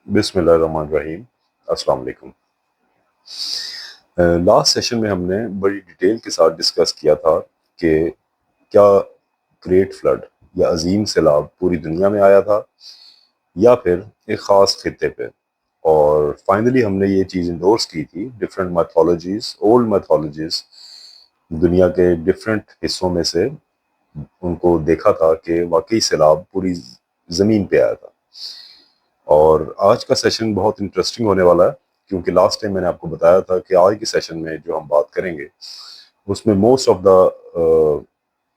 بسم اللہ الرحمن الرحیم۔ السلام علیکم۔ لاسٹ سیشن میں ہم نے بڑی ڈیٹیل کے ساتھ ڈسکس کیا تھا کہ کیا گریٹ فلڈ یا عظیم سیلاب پوری دنیا میں آیا تھا یا پھر ایک خاص خطے پہ، اور فائنلی ہم نے یہ چیز انڈورس کی تھی ڈفرینٹ میتھولوجیز، اولڈ میتھولوجیز، دنیا کے ڈفرینٹ حصوں میں سے ان کو دیکھا تھا کہ واقعی سیلاب پوری زمین پہ آیا تھا۔ اور آج کا سیشن بہت انٹرسٹنگ ہونے والا ہے، کیونکہ لاسٹ ٹائم میں نے آپ کو بتایا تھا کہ آج کے سیشن میں جو ہم بات کریں گے اس میں موسٹ آف دا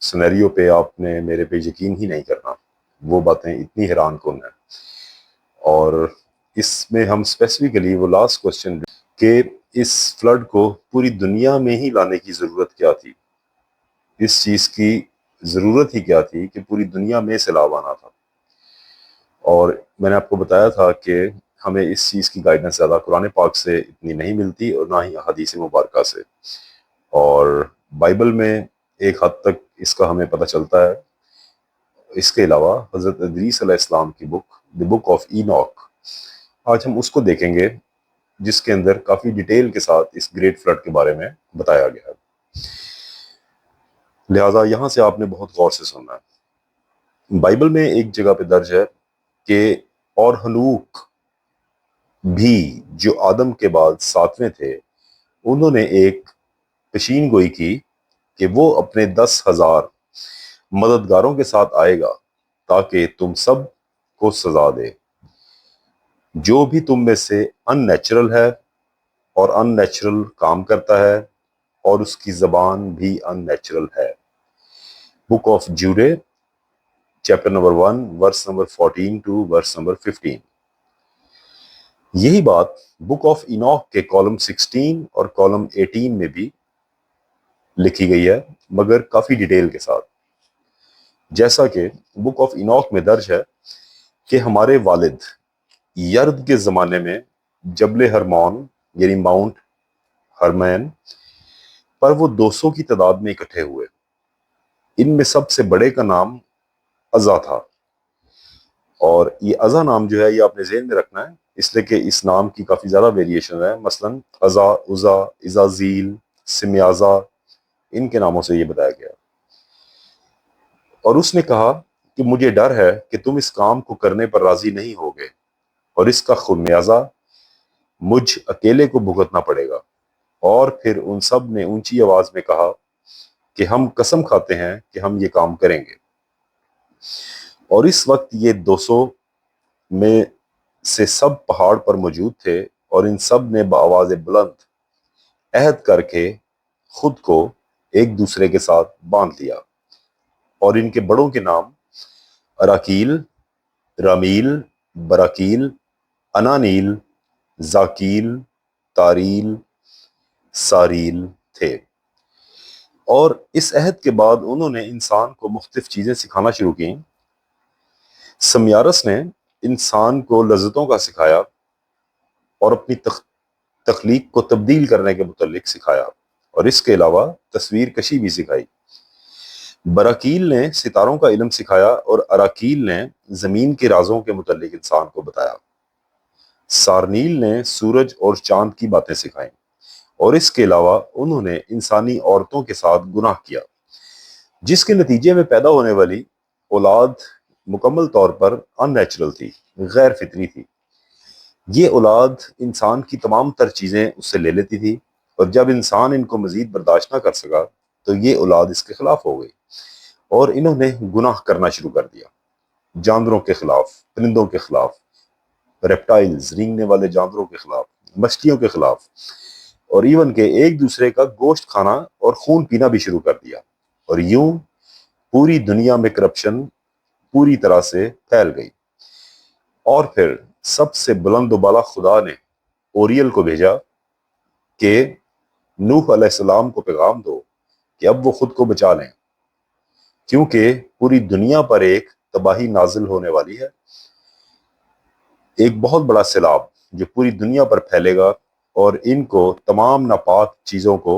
سینیریو پہ آپ نے میرے پہ یقین ہی نہیں کرنا، وہ باتیں اتنی حیران کن ہیں۔ اور اس میں ہم اسپیسیفکلی وہ لاسٹ کوشچن کہ اس فلڈ کو پوری دنیا میں ہی لانے کی ضرورت کیا تھی، اس چیز کی ضرورت ہی کیا تھی کہ پوری دنیا میں سیلاب آنا تھا۔ اور میں نے آپ کو بتایا تھا کہ ہمیں اس چیز کی گائیڈنس زیادہ قرآن پاک سے اتنی نہیں ملتی اور نہ ہی حدیث مبارکہ سے، اور بائبل میں ایک حد تک اس کا ہمیں پتہ چلتا ہے۔ اس کے علاوہ حضرت ادریس علیہ السلام کی بک دی بک آف اینوک، آج ہم اس کو دیکھیں گے جس کے اندر کافی ڈیٹیل کے ساتھ اس گریٹ فلڈ کے بارے میں بتایا گیا ہے، لہٰذا یہاں سے آپ نے بہت غور سے سننا ہے۔ بائبل میں ایک جگہ پہ درج ہے کہ اور ہنوک بھی جو آدم کے بعد ساتویں تھے، انہوں نے ایک پیشین گوئی کی کہ وہ اپنے 10,000 مددگاروں کے ساتھ آئے گا تاکہ تم سب کو سزا دے، جو بھی تم میں سے ان نیچرل ہے اور ان نیچرل کام کرتا ہے اور اس کی زبان بھی ان نیچرل ہے۔ Book of Jude chapter number 1 verse number 14 to verse number 15۔ یہی بات بک آف اینوک کے کالم 16 اور کالم 18 میں بھی لکھی گئی ہے، مگر کافی ڈیٹیل کے ساتھ۔ جیسا کہ بک آف اینوک میں درج ہے کہ ہمارے والد یرد کے زمانے میں جبل ہرمون یعنی ماؤنٹ ہرمین پر وہ 200 کی تعداد میں اکٹھے ہوئے۔ ان میں سب سے بڑے کا نام عزا تھا، اور یہ عزا نام جو ہے یہ آپ نے ذہن میں رکھنا ہے، اس لیے کہ اس نام کی کافی زیادہ ویریشن ہے، مثلا عزا، عزا، عزازیل، سمیازا، ان کے ناموں سے یہ بتایا گیا۔ اور اس نے کہا کہ مجھے ڈر ہے کہ تم اس کام کو کرنے پر راضی نہیں ہوگے اور اس کا خمیازہ مجھ اکیلے کو بھگتنا پڑے گا۔ اور پھر ان سب نے اونچی آواز میں کہا کہ ہم قسم کھاتے ہیں کہ ہم یہ کام کریں گے۔ اور اس وقت یہ 200 میں سے سب پہاڑ پر موجود تھے، اور ان سب نے بآواز بلند عہد کر کے خود کو ایک دوسرے کے ساتھ باندھ لیا، اور ان کے بڑوں کے نام اراکیل، رامیل، براکیل، انانیل، زاکیل، تاریل، ساریل تھے۔ اور اس عہد کے بعد انہوں نے انسان کو مختلف چیزیں سکھانا شروع کیں۔ سمیارس نے انسان کو لذتوں کا سکھایا اور اپنی تخلیق کو تبدیل کرنے کے متعلق سکھایا، اور اس کے علاوہ تصویر کشی بھی سکھائی۔ براکیل نے ستاروں کا علم سکھایا، اور اراکیل نے زمین کے رازوں کے متعلق انسان کو بتایا۔ سارنیل نے سورج اور چاند کی باتیں سکھائیں، اور اس کے علاوہ انہوں نے انسانی عورتوں کے ساتھ گناہ کیا، جس کے نتیجے میں پیدا ہونے والی اولاد مکمل طور پر ان نیچرل تھی، غیر فطری تھی۔ یہ اولاد انسان کی تمام تر چیزیں اس سے لے لیتی تھی، اور جب انسان ان کو مزید برداشت نہ کر سکا تو یہ اولاد اس کے خلاف ہو گئی، اور انہوں نے گناہ کرنا شروع کر دیا، جانوروں کے خلاف، پرندوں کے خلاف، ریپٹائلز رینگنے والے جانوروں کے خلاف، مچھلیوں کے خلاف، اور ایون کہ ایک دوسرے کا گوشت کھانا اور خون پینا بھی شروع کر دیا، اور یوں پوری دنیا میں کرپشن پوری طرح سے پھیل گئی۔ اور پھر سب سے بلند و بالا خدا نے اوریل کو بھیجا کہ نوح علیہ السلام کو پیغام دو کہ اب وہ خود کو بچا لیں، کیونکہ پوری دنیا پر ایک تباہی نازل ہونے والی ہے، ایک بہت بڑا سیلاب جو پوری دنیا پر پھیلے گا اور ان کو تمام ناپاک چیزوں کو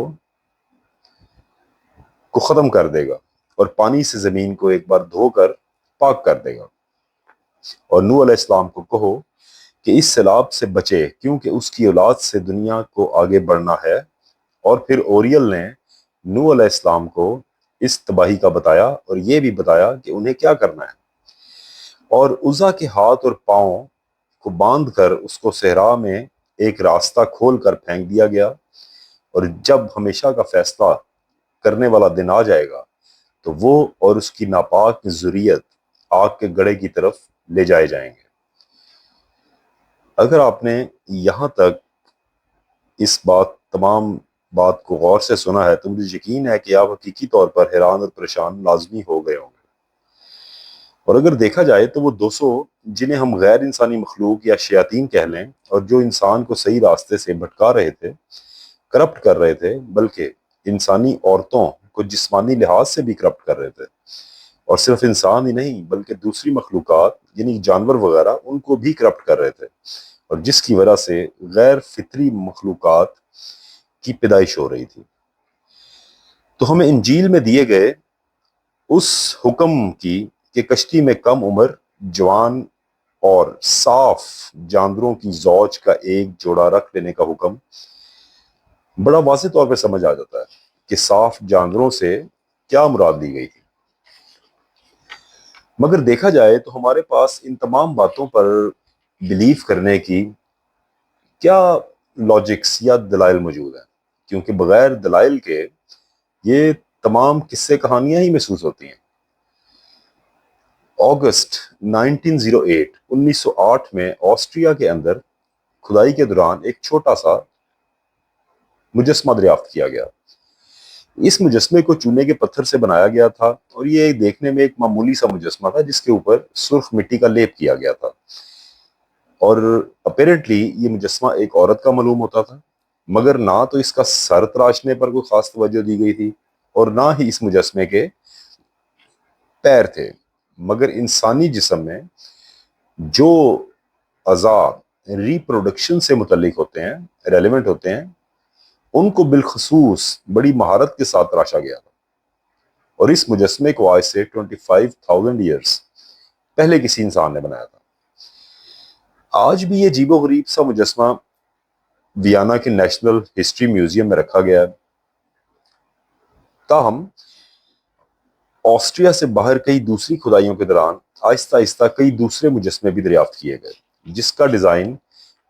ختم کر دے گا، اور پانی سے زمین کو ایک بار دھو کر پاک کر دے گا۔ اور نوح علیہ السلام کو کہو کہ اس سیلاب سے بچے کیونکہ اس کی اولاد سے دنیا کو آگے بڑھنا ہے۔ اور پھر اوریل نے نوح علیہ السلام کو اس تباہی کا بتایا اور یہ بھی بتایا کہ انہیں کیا کرنا ہے، اور عزا کے ہاتھ اور پاؤں کو باندھ کر اس کو صحرا میں ایک راستہ کھول کر پھینک دیا گیا، اور جب ہمیشہ کا فیصلہ کرنے والا دن آ جائے گا تو وہ اور اس کی ناپاک ذریت آگ کے گڑھے کی طرف لے جائے جائیں گے۔ اگر آپ نے یہاں تک اس تمام بات کو غور سے سنا ہے تو مجھے یقین ہے کہ آپ حقیقی طور پر حیران اور پریشان لازمی ہو گئے ہوں گے۔ اور اگر دیکھا جائے تو وہ 200 جنہیں ہم غیر انسانی مخلوق یا شیاطین کہہ لیں، اور جو انسان کو صحیح راستے سے بھٹکا رہے تھے، کرپٹ کر رہے تھے، بلکہ انسانی عورتوں کو جسمانی لحاظ سے بھی کرپٹ کر رہے تھے، اور صرف انسان ہی نہیں بلکہ دوسری مخلوقات یعنی جانور وغیرہ ان کو بھی کرپٹ کر رہے تھے، اور جس کی وجہ سے غیر فطری مخلوقات کی پیدائش ہو رہی تھی۔ تو ہمیں انجیل میں دیے گئے اس حکم کی کہ کشتی میں کم عمر، جوان اور صاف جانوروں کی زوج کا ایک جوڑا رکھ لینے کا حکم بڑا واضح طور پہ سمجھ آ جاتا ہے کہ صاف جانوروں سے کیا مراد لی گئی تھی۔ مگر دیکھا جائے تو ہمارے پاس ان تمام باتوں پر بلیف کرنے کی کیا لاجکس یا دلائل موجود ہیں، کیونکہ بغیر دلائل کے یہ تمام قصے کہانیاں ہی محسوس ہوتی ہیں۔ اگست 1908 میں آسٹریا کے اندر کھدائی کے دوران ایک چھوٹا سا مجسمہ دریافت کیا گیا۔ اس مجسمے کو چونے کے پتھر سے بنایا گیا تھا، اور یہ دیکھنے میں ایک معمولی سا مجسمہ تھا جس کے اوپر سرخ مٹی کا لیپ کیا گیا تھا، اور اپیرنٹلی یہ مجسمہ ایک عورت کا معلوم ہوتا تھا، مگر نہ تو اس کا سر تراشنے پر کوئی خاص توجہ دی گئی تھی اور نہ ہی اس مجسمے کے پیر تھے، مگر انسانی جسم میں جو اعضاء ریپروڈکشن سے متعلق ہوتے ہیں، ریلیونٹ ہوتے ہیں، ان کو بالخصوص بڑی مہارت کے ساتھ تراشا گیا تھا، اور اس مجسمے کو آج سے 25,000 ایئرز پہلے کسی انسان نے بنایا تھا۔ آج بھی یہ عجیب و غریب سا مجسمہ ویانا کے نیشنل ہسٹری میوزیم میں رکھا گیا ہے۔ تاہم آسٹریا سے باہر کئی دوسری کھدائیوں کے دوران آہستہ آہستہ کئی دوسرے مجسمے بھی دریافت کیے گئے جس کا ڈیزائن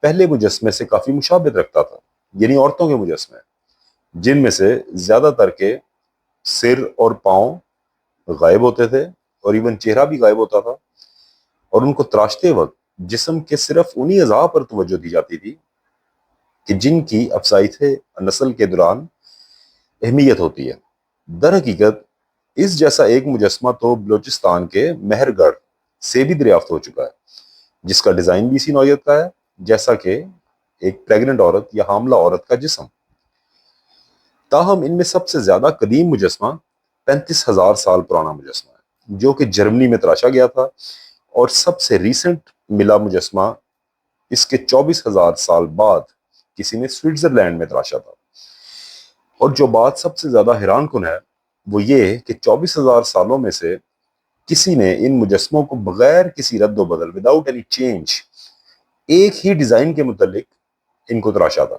پہلے مجسمے سے کافی مشابہت رکھتا تھا، یعنی عورتوں کے مجسمے، جن میں سے زیادہ تر کے سر اور پاؤں غائب ہوتے تھے، اور ایون چہرہ بھی غائب ہوتا تھا، اور ان کو تراشتے وقت جسم کے صرف انہی اعضاء پر توجہ دی جاتی تھی کہ جن کی افزائش نسل کے دوران اہمیت ہوتی ہے۔ در حقیقت اس جیسا ایک مجسمہ تو بلوچستان کے مہر گڑھ سے بھی دریافت ہو چکا ہے، جس کا ڈیزائن بھی اسی نوعیت کا ہے جیسا کہ ایک پریگننٹ عورت یا حاملہ عورت کا جسم۔ تاہم ان میں سب سے زیادہ قدیم مجسمہ 35,000 سال پرانا مجسمہ ہے جو کہ جرمنی میں تراشا گیا تھا، اور سب سے ریسنٹ ملا مجسمہ اس کے 24,000 سال بعد کسی نے سوئٹزرلینڈ میں تراشا تھا۔ اور جو بات سب سے زیادہ حیران کن ہے وہ یہ کہ 24,000 سالوں میں سے کسی نے ان مجسموں کو بغیر کسی رد و بدل وداؤٹ اینی چینج ایک ہی ڈیزائن کے متعلق ان کو تراشا تھا،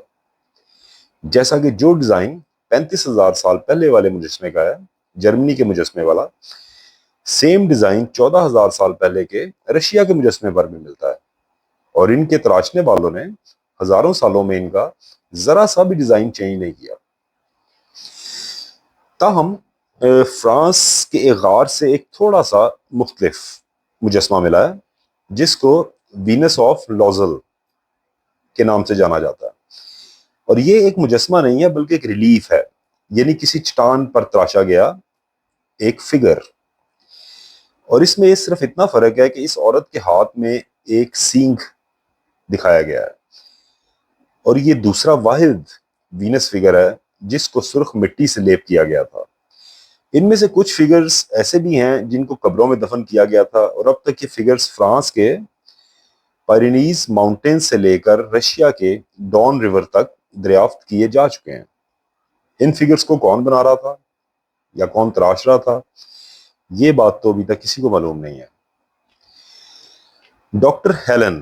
جیسا کہ جو ڈیزائن 35,000 سال پہلے والے مجسمے کا ہے، جرمنی کے مجسمے والا، سیم ڈیزائن 14,000 سال پہلے کے رشیا کے مجسمے پر بھی ملتا ہے، اور ان کے تراشنے والوں نے ہزاروں سالوں میں ان کا ذرا سا بھی ڈیزائن چینج نہیں کیا۔ تاہم فرانس کے ایک غار سے ایک تھوڑا سا مختلف مجسمہ ملا ہے جس کو وینس آف لوزل کے نام سے جانا جاتا ہے، اور یہ ایک مجسمہ نہیں ہے بلکہ ایک ریلیف ہے، یعنی کسی چٹان پر تراشا گیا ایک فگر، اور اس میں صرف اتنا فرق ہے کہ اس عورت کے ہاتھ میں ایک سینگ دکھایا گیا ہے، اور یہ دوسرا واحد وینس فگر ہے جس کو سرخ مٹی سے لیپ کیا گیا تھا۔ ان میں سے کچھ فگرز ایسے بھی ہیں جن کو قبروں میں دفن کیا گیا تھا، اور اب تک یہ فگرز فرانس کے پیرینیز ماؤنٹین سے لے کر رشیا کے ڈون ریور تک دریافت کیے جا چکے ہیں۔ ان فگرز کو کون بنا رہا تھا یا کون تراش رہا تھا، یہ بات تو ابھی تک کسی کو معلوم نہیں ہے۔ ڈاکٹر ہیلن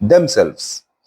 themselves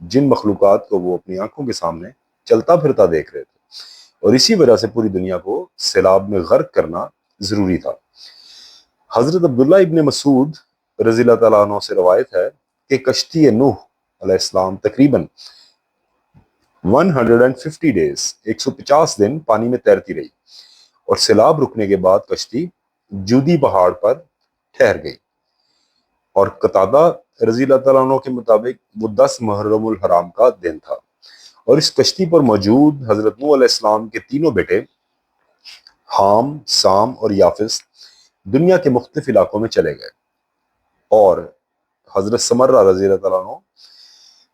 جن مخلوقات کو وہ اپنی آنکھوں کے سامنے چلتا پھرتا دیکھ رہے تھے، اور اسی وجہ سے پوری دنیا کو سیلاب میں غرق کرنا ضروری تھا۔ حضرت عبداللہ ابن مسعود رضی اللہ تعالیٰ عنہ سے روایت ہے کہ کشتی نوح علیہ السلام تقریباً 150 ڈیز 150 دن پانی میں تیرتی رہی، اور سیلاب رکنے کے بعد کشتی جودی پہاڑ پر ٹھہر گئی۔ اور قتادہ رضی اللہ تعالیٰ عنہ کے مطابق وہ 10 محرم الحرام کا دن تھا، اور اس کشتی پر موجود حضرت نوح علیہ السلام کے تینوں بیٹے حام، سام اور یافس دنیا کے مختلف علاقوں میں چلے گئے، اور حضرت سمرہ رضی اللہ تعالیٰ عنہ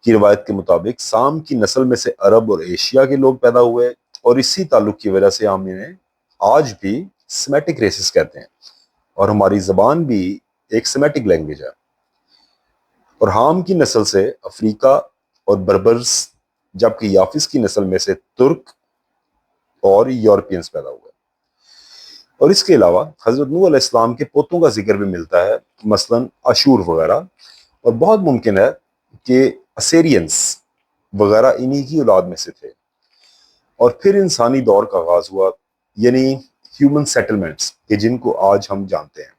کی روایت کے مطابق سام کی نسل میں سے عرب اور ایشیا کے لوگ پیدا ہوئے، اور اسی تعلق کی وجہ سے ہم انہیں آج بھی سیمیٹک ریسز کہتے ہیں، اور ہماری زبان بھی ایک سیمیٹک لینگویج ہے۔ اور حام کی نسل سے افریقہ اور بربرز، جبکہ یافس کی نسل میں سے ترک اور یورپینز پیدا ہوئے۔ اور اس کے علاوہ حضرت نوح علیہ السلام کے پوتوں کا ذکر بھی ملتا ہے، مثلاً اشور وغیرہ، اور بہت ممکن ہے کہ اسیرینز وغیرہ انہی کی اولاد میں سے تھے۔ اور پھر انسانی دور کا آغاز ہوا، یعنی ہیومن سیٹلمنٹس، کہ جن کو آج ہم جانتے ہیں۔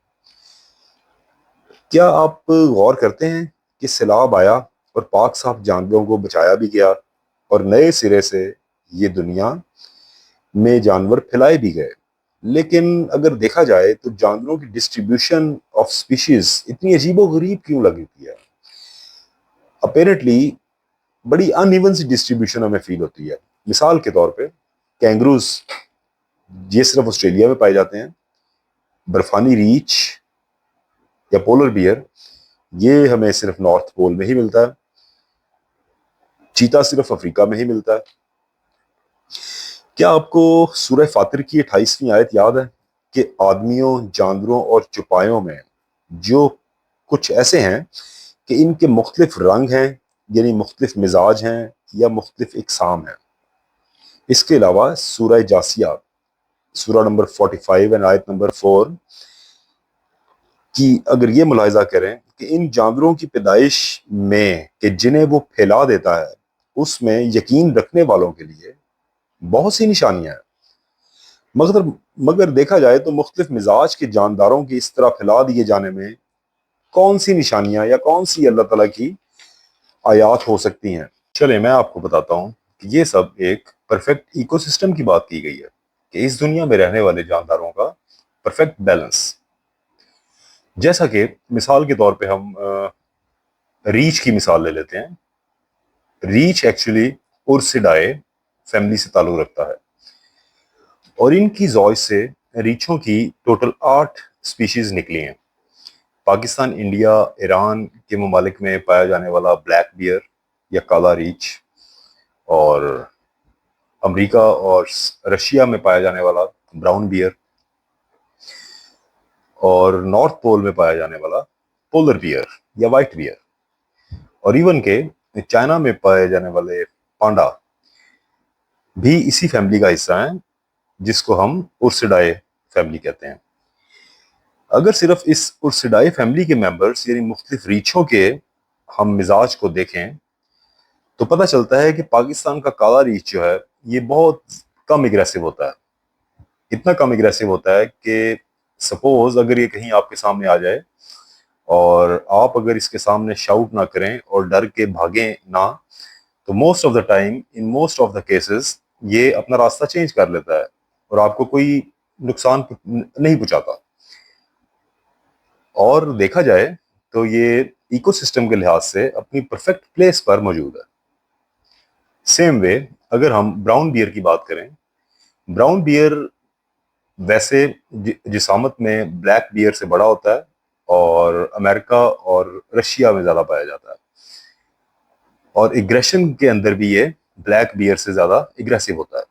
کیا آپ غور کرتے ہیں کہ سیلاب آیا اور پاک صاف جانوروں کو بچایا بھی گیا، اور نئے سرے سے یہ دنیا میں جانور پھیلائے بھی گئے؟ لیکن اگر دیکھا جائے تو جانوروں کی ڈسٹریبیوشن آف سپیشیز اتنی عجیب و غریب کیوں لگتی ہے؟ اپیرنٹلی بڑی ان ایون سی ڈسٹریبیوشن ہمیں فیل ہوتی ہے۔ مثال کے طور پہ کینگروز، یہ صرف آسٹریلیا میں پائے جاتے ہیں۔ برفانی ریچھ یا پولر بیئر، یہ ہمیں صرف نارتھ پول میں ہی ملتا ہے۔ چیتا صرف افریقہ میں ہی ملتا ہے۔ کیا آپ کو سورہ فاطر کی 28ویں آیت یاد ہے کہ آدمیوں، جانوروں اور چوپایوں میں جو کچھ ایسے ہیں کہ ان کے مختلف رنگ ہیں، یعنی مختلف مزاج ہیں یا مختلف اقسام ہیں؟ اس کے علاوہ سورہ جاسیہ، سورہ نمبر 45 اور آیت نمبر 4 کی اگر یہ ملاحظہ کریں کہ ان جانوروں کی پیدائش میں کہ جنہیں وہ پھیلا دیتا ہے، اس میں یقین رکھنے والوں کے لیے بہت سی نشانیاں ہیں، مگر دیکھا جائے تو مختلف مزاج کے جانداروں کی اس طرح پھیلا دیے جانے میں کون سی نشانیاں یا کون سی اللہ تعالیٰ کی آیات ہو سکتی ہیں؟ چلیں میں آپ کو بتاتا ہوں کہ یہ سب ایک پرفیکٹ ایکو سسٹم کی بات کی گئی ہے، کہ اس دنیا میں رہنے والے جانداروں کا پرفیکٹ بیلنس۔ جیسا کہ مثال کے طور پہ ہم ریچھ کی مثال لے لیتے ہیں۔ ریچھ ایکچولی اورسیڈائے فیملی سے تعلق رکھتا ہے، اور ان کی زوج سے ریچھوں کی ٹوٹل 8 سپیشیز نکلی ہیں۔ پاکستان، انڈیا، ایران کے ممالک میں پایا جانے والا بلیک بیئر یا کالا ریچھ، اور امریکہ اور رشیا میں پایا جانے والا براؤن بیئر، اور نارتھ پول میں پایا جانے والا پولر بیئر یا وائٹ بیئر، اور ایون کہ چائنا میں پائے جانے والے پانڈا بھی اسی فیملی کا حصہ ہیں، جس کو ہم اورسیڈائے فیملی کہتے ہیں۔ اگر صرف اس اورسیڈائے فیملی کے ممبرز یعنی مختلف ریچھوں کے ہم مزاج کو دیکھیں تو پتہ چلتا ہے کہ پاکستان کا کالا ریچھ جو ہے یہ بہت کم اگریسو ہوتا ہے۔ اتنا کم اگریسو ہوتا ہے کہ سپوز اگر یہ کہیں آپ کے سامنے آ جائے اور آپ اگر اس کے سامنے شاؤٹ نہ کریں اور ڈر کے بھاگیں نہ، تو most of the time in most of the cases یہ اپنا راستہ چینج کر لیتا ہے اور آپ کو کوئی نقصان نہیں پہنچاتا۔ اور دیکھا جائے تو یہ ایکو سسٹم کے لحاظ سے اپنی پرفیکٹ پلیس پر موجود ہے۔ سیم وے اگر ہم براؤن بیئر کی بات کریں، براؤن بیئر ویسے جسامت میں بلیک بیئر سے بڑا ہوتا ہے، اور امریکہ اور رشیا میں زیادہ پایا جاتا ہے، اور ایگریشن کے اندر بھی یہ بلیک بیئر سے زیادہ ایگریسو ہوتا ہے۔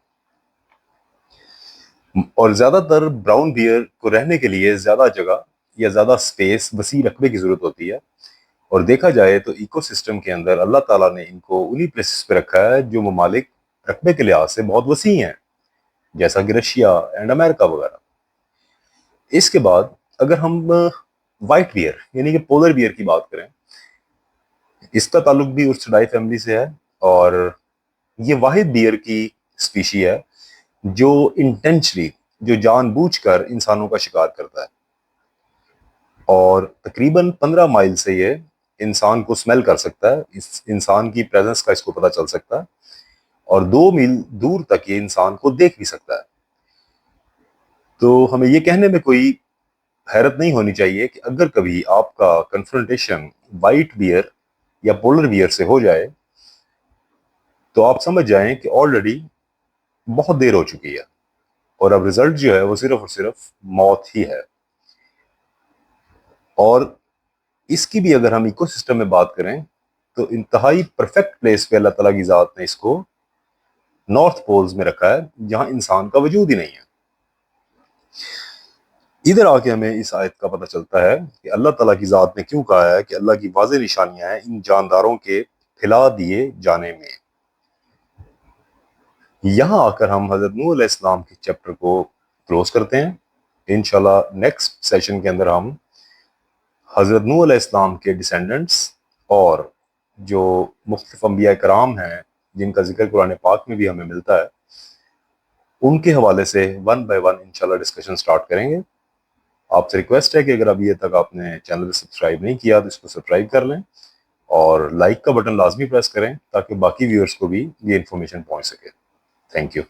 اور زیادہ تر براؤن بیئر کو رہنے کے لیے زیادہ جگہ یا زیادہ سپیس، وسیع رقبے کی ضرورت ہوتی ہے، اور دیکھا جائے تو ایکو سسٹم کے اندر اللہ تعالیٰ نے ان کو انہی پلیسز پہ رکھا ہے جو ممالک رقبے کے لحاظ سے بہت وسیع ہیں، جیسا کہ رشیا اینڈ امریکہ وغیرہ۔ اس کے بعد اگر ہم وائٹ بیئر یعنی کہ پولر بیئر کی بات کریں اس کا تعلق بھی ارسیڈائی فیملی سے ہے، اور یہ واحد بیئر کی اسپیشی ہے جو انٹینشلی، جو جان بوجھ کر انسانوں کا شکار کرتا ہے، اور تقریباً 15 مائل سے یہ انسان کو سمیل کر سکتا ہے، اس انسان کی پریزنس کا اس کو پتہ چل سکتا ہے، اور 2 میل دور تک یہ انسان کو دیکھ بھی سکتا ہے۔ تو ہمیں یہ کہنے میں کوئی حیرت نہیں ہونی چاہیے کہ اگر کبھی آپ کا کنفرنٹیشن وائٹ بیئر یا پولر بیئر سے ہو جائے تو آپ سمجھ جائیں کہ آلریڈی بہت دیر ہو چکی ہے، اور اب رزلٹ جو ہے وہ صرف اور صرف موت ہی ہے۔ اور اس کی بھی اگر ہم ایکو سسٹم میں بات کریں تو انتہائی پرفیکٹ پلیس پہ اللہ تعالیٰ کی ذات نے اس کو نارتھ پولز میں رکھا ہے، جہاں انسان کا وجود ہی نہیں ہے۔ ادھر آ کے ہمیں اس آیت کا پتہ چلتا ہے کہ اللہ تعالیٰ کی ذات نے کیوں کہا ہے کہ اللہ کی واضح نشانیاں ہیں ان جانداروں کے پھیلا دیے جانے میں۔ یہاں آ کر ہم حضرت نوح علیہ السلام کے چیپٹر کو کلوز کرتے ہیں۔ انشاءاللہ نیکسٹ سیشن کے اندر ہم حضرت نوح علیہ السلام کے ڈیسینڈنٹس اور جو مختلف انبیاء کرام ہیں جن کا ذکر قرآن پاک میں بھی ہمیں ملتا ہے، ان کے حوالے سے ون بائی ون انشاءاللہ ڈسکشن سٹارٹ کریں گے۔ آپ سے ریکویسٹ ہے کہ اگر ابھی تک آپ نے چینل سبسکرائب نہیں کیا تو اس کو سبسکرائب کر لیں، اور لائک کا بٹن لازمی پریس کریں تاکہ باقی ویورز کو بھی یہ انفارمیشن پہنچ سکے۔ Thank you.